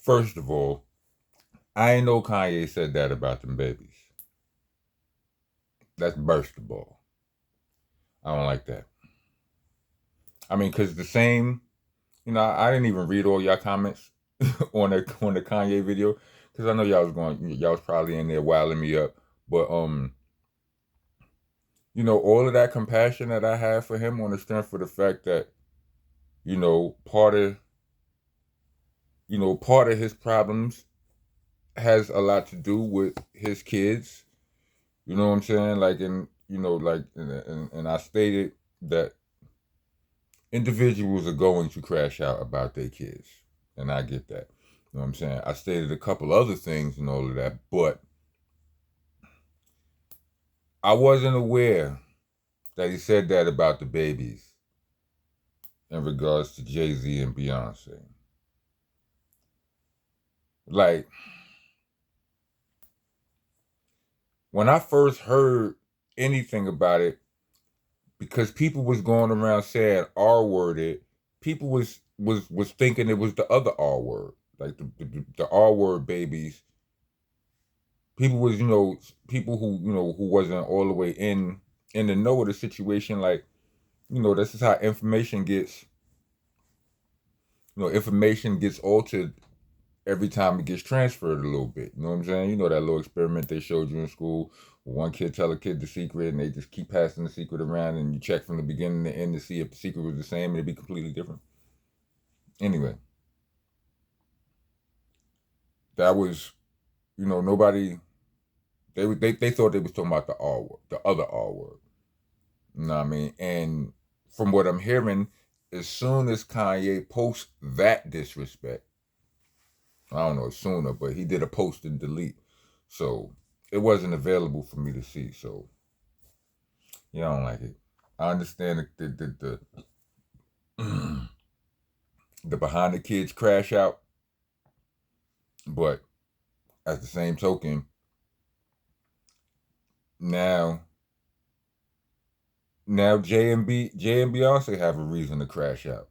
First of all, I ain't know Kanye said that about them babies. That's burst the ball. I don't like that. I mean, cause the same, I didn't even read all y'all comments on the Kanye video, cause I know y'all was probably in there wilding me up. But all of that compassion that I have for him on the strength of the fact that, you know, part of part of his problems has a lot to do with his kids. You know what I'm saying? Like, and I stated that individuals are going to crash out about their kids, and I get that. You know what I'm saying? I stated a couple other things and all of that, but I wasn't aware that he said that about the babies in regards to Jay-Z and Beyonce. Like, when I first heard anything about it, because people was going around saying R worded, people was thinking it was the other R word, like the R word babies. People was, people who, who wasn't all the way in the know of the situation, like, this is how information gets altered every time it gets transferred a little bit. You know what I'm saying? You know that little experiment they showed you in school, where one kid tell a kid the secret and they just keep passing the secret around, and you check from the beginning to end to see if the secret was the same and it'd be completely different. Anyway, that was, nobody, they thought they was talking about the R word, the other R word. You know what I mean? And from what I'm hearing, as soon as Kanye posts that disrespect, I don't know, sooner, but he did a post and delete. So it wasn't available for me to see. So yeah, I don't like it. I understand the the behind the kids crash out, but at the same token, now Jay and Beyonce have a reason to crash out.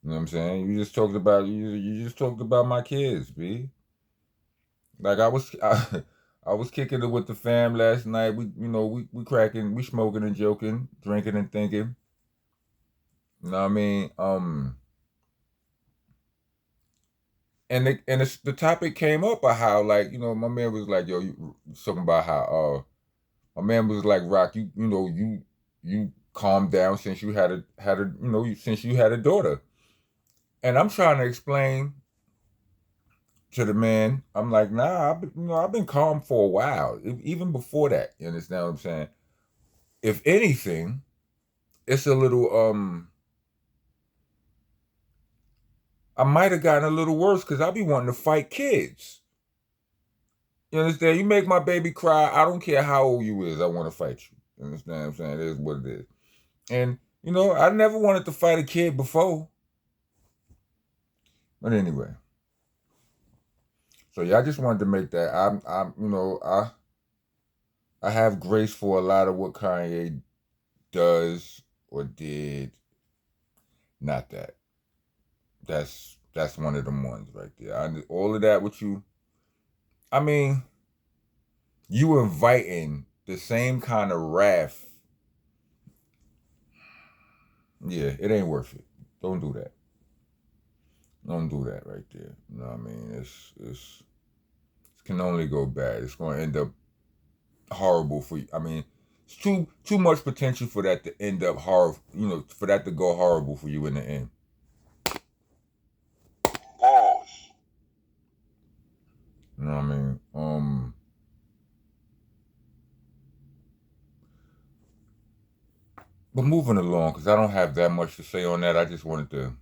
You know what I'm saying? You just talked about my kids, B. Like I was kicking it with the fam last night. We cracking, we smoking and joking, drinking and thinking. You know what I mean? The topic came up of how, like, my man was like, yo, something about how my man was like, Rock, you calmed down since you had a since you had a daughter. And I'm trying to explain to the man, I'm like, nah, I've been calm for a while, even before that. You understand what I'm saying? If anything, it's a little I might have gotten a little worse because I be wanting to fight kids. You understand? You make my baby cry, I don't care how old you is, I want to fight you. You understand what I'm saying? It is what it is. And I never wanted to fight a kid before. But anyway. So yeah, I just wanted to make that. I have grace for a lot of what Kanye does or did. Not that. That's one of them ones right there. All of that with you. I mean, you inviting the same kind of wrath. Yeah, it ain't worth it. Don't do that. Don't do that right there. You know what I mean? It can only go bad. It's going to end up horrible for you. I mean, it's too much potential for that to end up horrible. For that to go horrible for you in the end. You know what I mean? But moving along, because I don't have that much to say on that. I just wanted to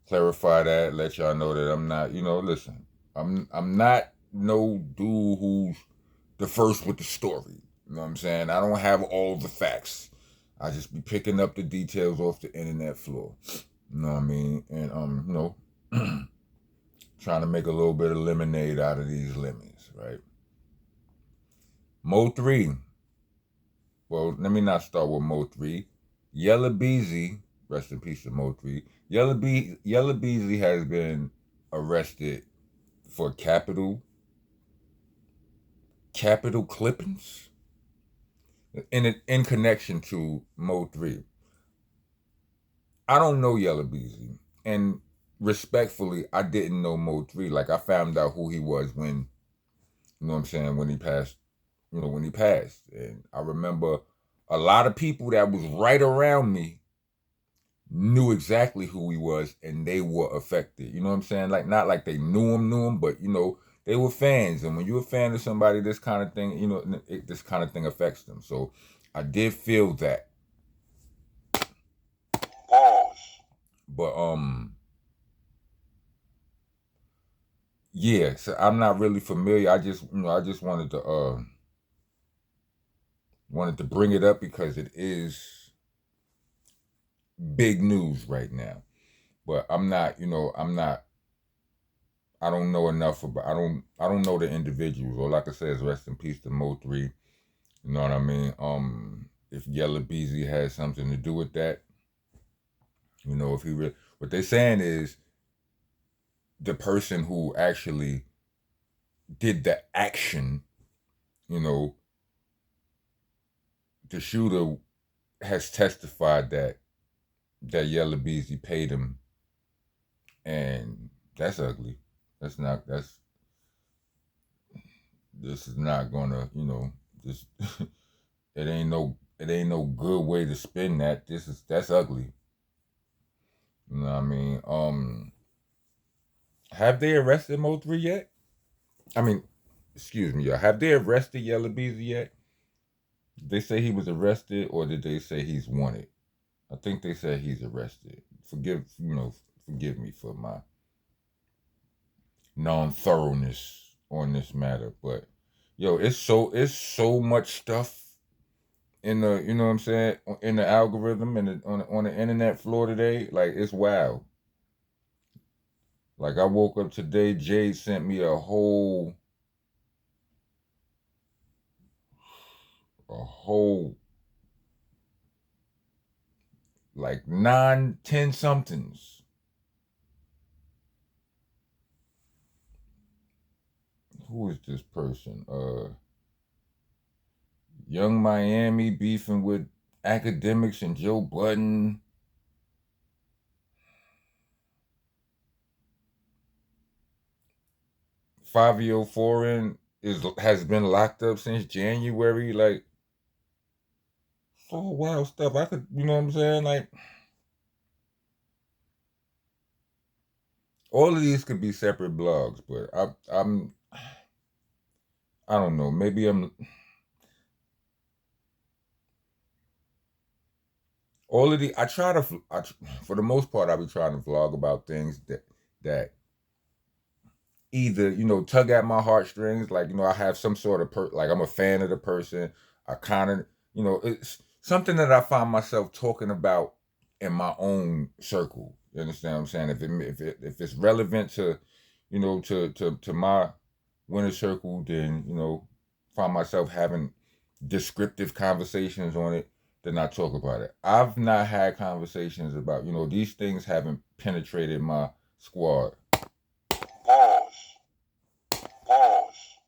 clarify that, let y'all know that I'm not, listen, I'm not no dude who's the first with the story. You know what I'm saying? I don't have all the facts. I just be picking up the details off the internet floor. You know what I mean? And trying to make a little bit of lemonade out of these lemons, right? Mo3. Well, let me not start with Mo3. Yella Beezy, rest in peace to Mo3. Yella Beezy has been arrested for capital clippings in connection to Mo3. I don't know Yella Beezy, and respectfully, I didn't know Mo3. Like I found out who he was when, you know what I'm saying, when he passed. You know, when he passed, and I remember a lot of people that was right around me knew exactly who he was, and they were affected. You know what I'm saying? Like not like they knew him, but you know they were fans. And when you're a fan of somebody, this kind of thing, you know, this kind of thing affects them. So I did feel that. But yeah, so I'm not really familiar. I just wanted to bring it up because it is big news right now. But I'm not, I don't know enough about I don't know the individuals. All I can say is rest in peace to Mo3. You know what I mean? If Yella Beezy has something to do with that, you know, if he really, what they're saying is the person who actually did the action, you know, the shooter has testified that Yella Beezy paid him, and that's ugly. That's this is not gonna, this it ain't no good way to spin that. That's ugly. You know what I mean? Have they arrested Mo3 yet? I mean, excuse me, y'all. Have they arrested Yella Beezy yet? Did they say he was arrested, or did they say he's wanted? I think they said he's arrested. Forgive me for my non-thoroughness on this matter, but yo, it's so much stuff in the, you know what I'm saying, in the algorithm and on the internet floor today. Like it's wild. Like I woke up today, Jade sent me a whole like 9, 10 somethings. Who is this person? Young Miami beefing with academics and Joe Budden. 5-year-old foreign has been locked up since January. Like so wild stuff. I could, you know what I'm saying? Like all of these could be separate blogs, but I don't know. Maybe I'm all of the. I try to. For the most part, I be trying to vlog about things that either tug at my heartstrings. Like I have some sort of like I'm a fan of the person. I kind of it's something that I find myself talking about in my own circle. You understand what I'm saying? If it's relevant to to my winner circle, then find myself having descriptive conversations on it. Then I talk about it. I've not had conversations about these things haven't penetrated my squad. Pause. Pause.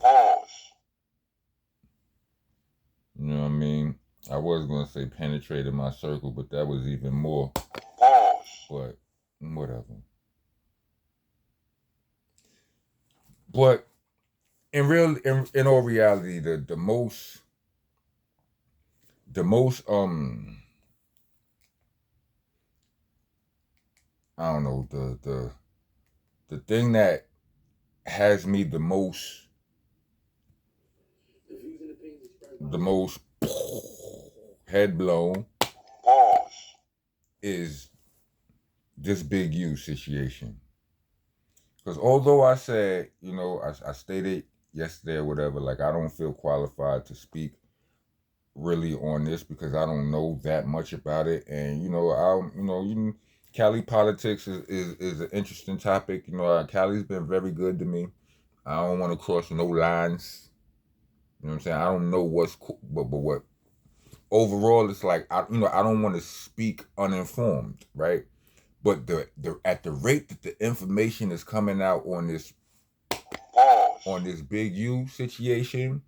Pause. You know what I mean? I was gonna say penetrated my circle, but that was even more. Pause. But whatever. But in all reality, the most I don't know, the thing that has me the most head blown is this Big U situation. Because although I said, I stated yesterday or whatever, like I don't feel qualified to speak really on this because I don't know that much about it. And Cali politics is an interesting topic. Cali's been very good to me. I don't want to cross no lines. You know what I'm saying? I don't know what's cool, but what overall it's like I don't want to speak uninformed, right? But the at the rate that the information is coming out on this Big U situation,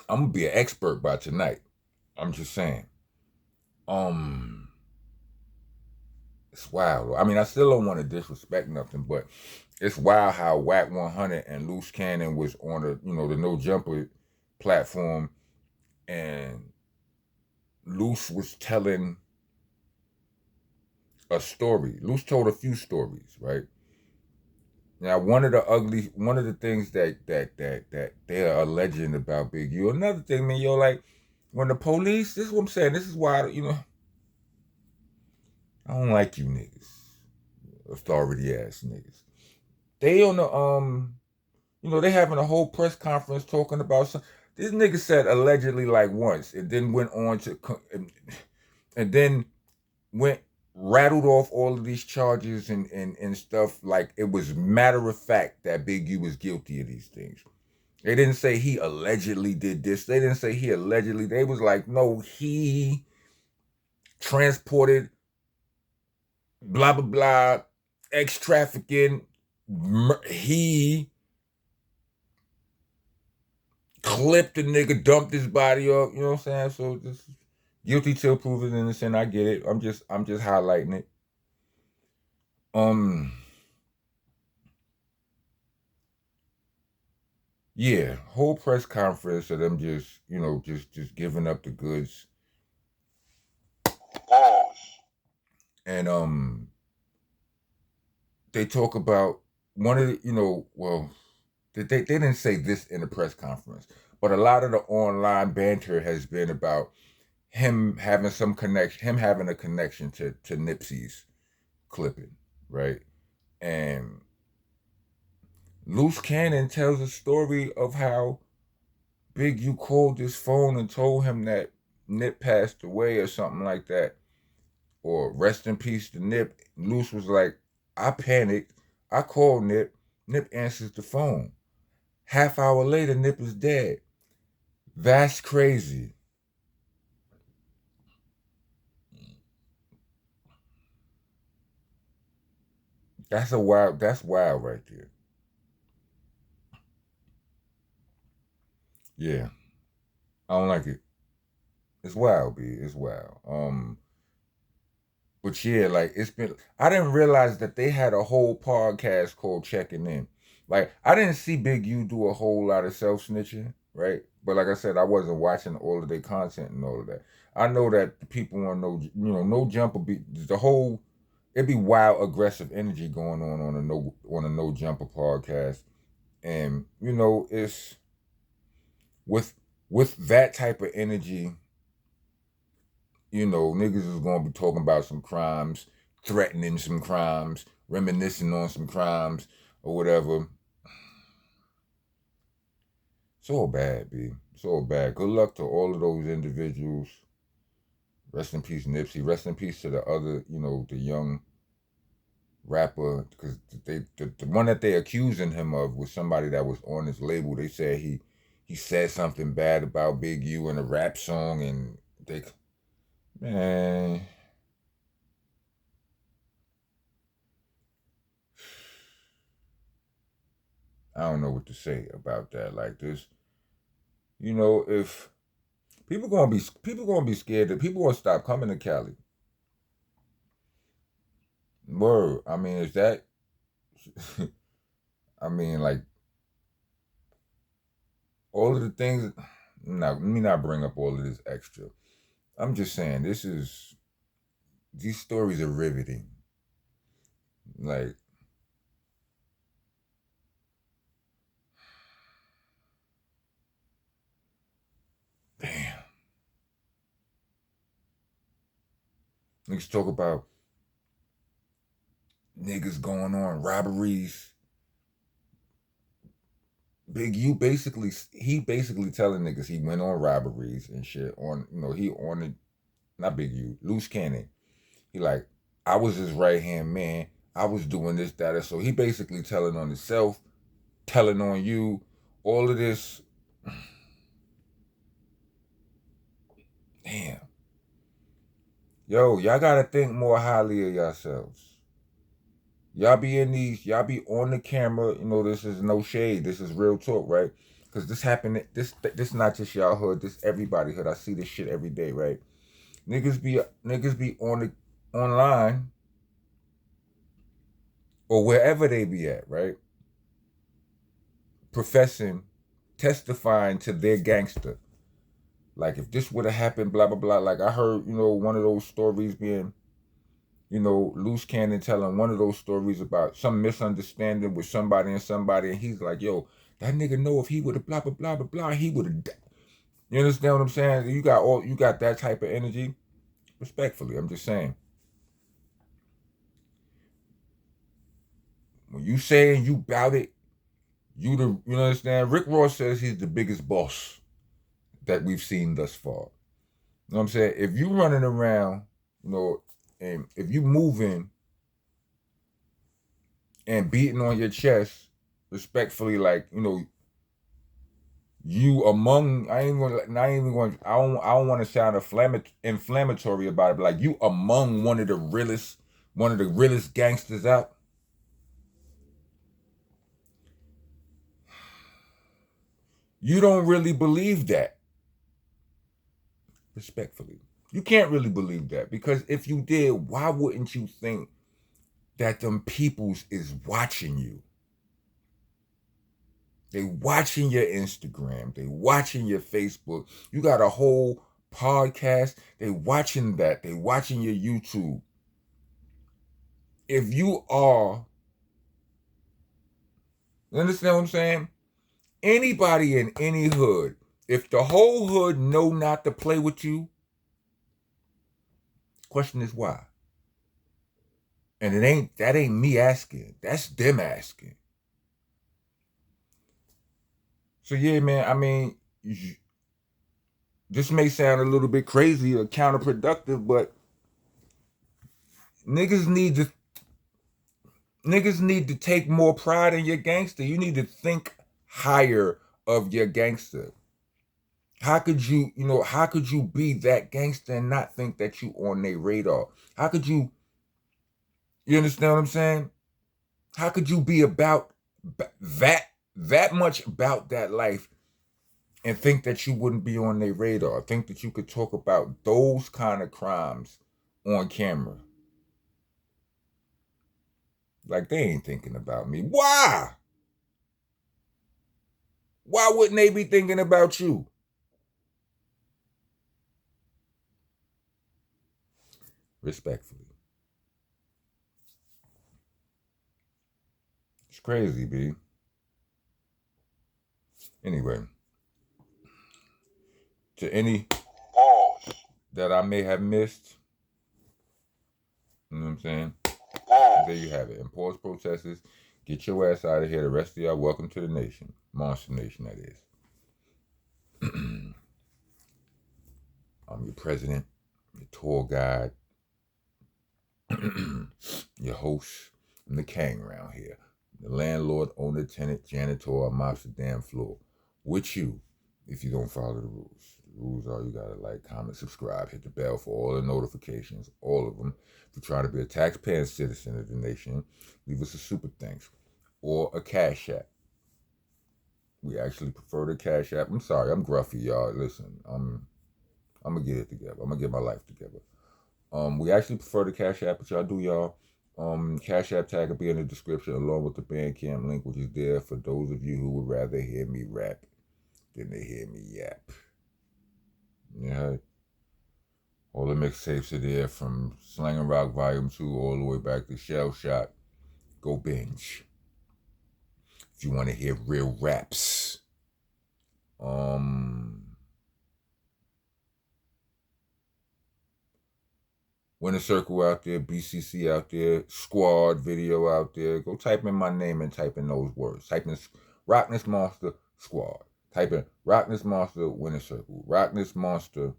I'm gonna be an expert by tonight. I'm just saying. It's wild. I mean, I still don't want to disrespect nothing, but it's wild how Whack 100 and Loose Cannon was on the the No Jumper platform, and Loose was telling a story. Loose told a few stories, right? Now, one of the things that they are alleging about Big U. Another thing, man, like when the police. This is what I'm saying. This is why I don't like you niggas, authority ass niggas. They on the they having a whole press conference talking about some. This nigga said allegedly like once, and then went on to and then went rattled off all of these charges and stuff like it was matter of fact that Big U was guilty of these things. They didn't say he allegedly did this. They didn't say he allegedly. They was like, no, he transported blah blah blah, ex trafficking. He clipped the nigga, dumped his body up. You know what I'm saying? So just guilty till proven innocent. I get it. I'm just highlighting it. Yeah, whole press conference of them just just giving up the goods. And they talk about one of the well, they didn't say this in the press conference, but a lot of the online banter has been about him having a connection to Nipsey's clipping, right? And Loose Cannon tells a story of how Big U called his phone and told him that Nip passed away or something like that, or rest in peace to Nip. Loose was like, I panicked. I called Nip. Nip answers the phone. Half hour later, Nip is dead. That's crazy. That's wild right there. Yeah. I don't like it. It's wild, B. It's wild. But yeah, like I didn't realize that they had a whole podcast called Checking In. Like I didn't see Big U do a whole lot of self-snitching, right? But like I said, I wasn't watching all of their content and all of that. I know that the people on No Jumper be the whole it'd be wild aggressive energy going on a No Jumper podcast. And it's with that type of energy, niggas is gonna be talking about some crimes, threatening some crimes, reminiscing on some crimes, or whatever. It's all bad, B. It's all bad. Good luck to all of those individuals. Rest in peace, Nipsey. Rest in peace to the other, the young rapper, because the one that they accusing him of was somebody that was on his label. They said he said something bad about Big U in a rap song, and man. I don't know what to say about that. Like this, if people gonna be scared that people gonna stop coming to Cali. Word. I mean, is that? I mean, like all of the things. Now, let me not bring up all of this extra. I'm just saying these stories are riveting. Like, damn. Niggas talk about niggas going on robberies. Big U he basically telling niggas he went on robberies and shit on he on it. Not Big U, Loose Cannon. He like, I was his right hand man. I was doing this, that, and so he basically telling on himself, telling on you, all of this. Damn. Yo, y'all gotta think more highly of yourselves. Y'all be on the camera, this is no shade. This is real talk, right? Because this happened, this not just y'all hood, this everybody hood. I see this shit every day, right? Niggas be online or wherever they be at, right? Professing, testifying to their gangster. Like if this would have happened, blah blah blah. Like I heard, one of those stories being, loose cannon telling one of those stories about some misunderstanding with somebody, and he's like, yo, that nigga know if he would have blah blah blah blah blah, he would have. You understand what I'm saying? You got that type of energy. Respectfully, I'm just saying. When you saying you bout it, you understand? Rick Ross says he's the biggest boss that we've seen thus far. You know what I'm saying? If you running around, and if you moving and beating on your chest, respectfully, like, you among, I ain't gonna, not even going, I don't want to sound inflammatory about it, but like you among one of the realest gangsters out. You don't really believe that. Respectfully. You can't really believe that, because if you did, why wouldn't you think that them peoples is watching you? They watching your Instagram. They watching your Facebook. You got a whole podcast. They watching that. They watching your YouTube. If you are, you understand what I'm saying? Anybody in any hood, if the whole hood know not to play with you, question is why. And that ain't me asking. That's them asking. So yeah, man, I mean, this may sound a little bit crazy or counterproductive, but niggas need to take more pride in your gangster. You need to think higher of your gangster. How could you be that gangster and not think that you on their radar? How could you understand what I'm saying? How could you be about that much about that life and think that you wouldn't be on their radar? Think that you could talk about those kind of crimes on camera? Like, they ain't thinking about me. Why? Why wouldn't they be thinking about you? Respectfully. It's crazy, B. Anyway, to any that I may have missed, you know what I'm saying? There you have it. And pause protesters, get your ass out of here. The rest of y'all, welcome to the nation. Monster Nation, that is. I'm your president, your tour guide, your host. I'm the king around here. The landlord, owner, tenant, janitor, mops the damn floor. With you, if you don't follow the rules. The rules are you gotta like, comment, subscribe, hit the bell for all the notifications, all of them. If you try to be a taxpaying citizen of the nation, leave us a super thanks or a cash app. We actually prefer the cash app. I'm sorry, I'm gruffy, y'all. Listen, I'm gonna get it together. I'm gonna get my life together. We actually prefer the Cash App, but y'all do y'all. Cash App tag will be in the description along with the Bandcamp link, which is there for those of you who would rather hear me rap than to hear me yap. Yeah. All the mixtapes are there from Slang and Rock Volume 2 all the way back to Shell Shock. Go binge. If you want to hear real raps. Winner Circle out there, BCC out there, Squad video out there. Go type in my name and type in those words. Type in Rockness Monster Squad. Type in Rockness Monster Winner Circle. Rockness Monster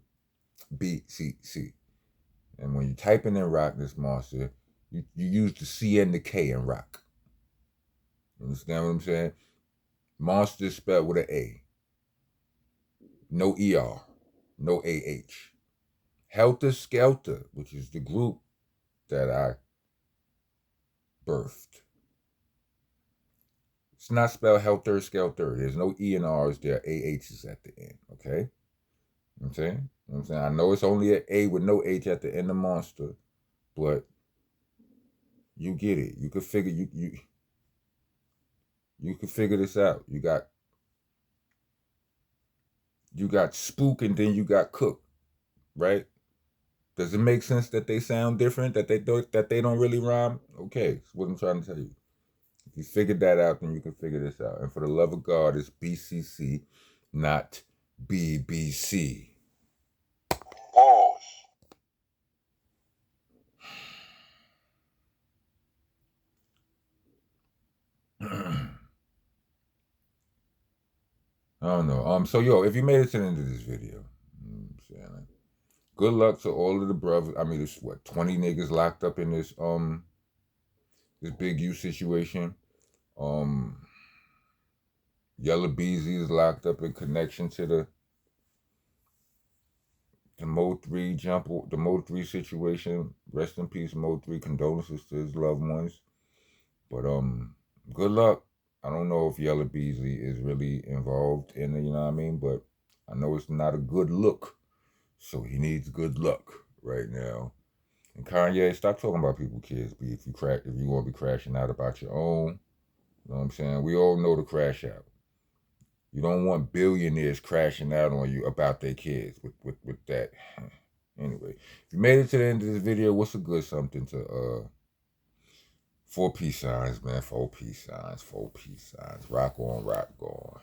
BCC. And when you type in Rockness Monster, you use the C and the K in rock. You understand what I'm saying? Monster spelled with an A. No ER. No AH. Helter Skelter, which is the group that I birthed. It's not spelled Helter Skelter. There's no E and R's. There are AH's at the end, okay? You know what I'm saying? You know what I'm saying? I know it's only an A with no H at the end of monster, but you get it. You could figure you could figure this out. You got spook and then you got cook, right? Does it make sense that they sound different? That they don't really rhyme? Okay, that's what I'm trying to tell you. If you figured that out, then you can figure this out. And for the love of God, it's BCC, not BBC. Pause. I don't know. So yo, if you made it to the end of this video, I'm saying, good luck to all of the brothers. I mean, there's 20 niggas locked up in this this big U situation. Yella Beezy is locked up in connection to the Mo3 the Mo3 situation. Rest in peace, Mo3. Condolences to his loved ones. But good luck. I don't know if Yella Beezy is really involved in it, you know what I mean? But I know it's not a good look. So he needs good luck right now. And Kanye, stop talking about people's kids. If you want to be crashing out about your own, you know what I'm saying? We all know to crash out. You don't want billionaires crashing out on you about their kids with that. Anyway, if you made it to the end of this video, what's a good something to 4 peace signs, man. 4 peace signs. 4 peace signs. Rock on, rock on.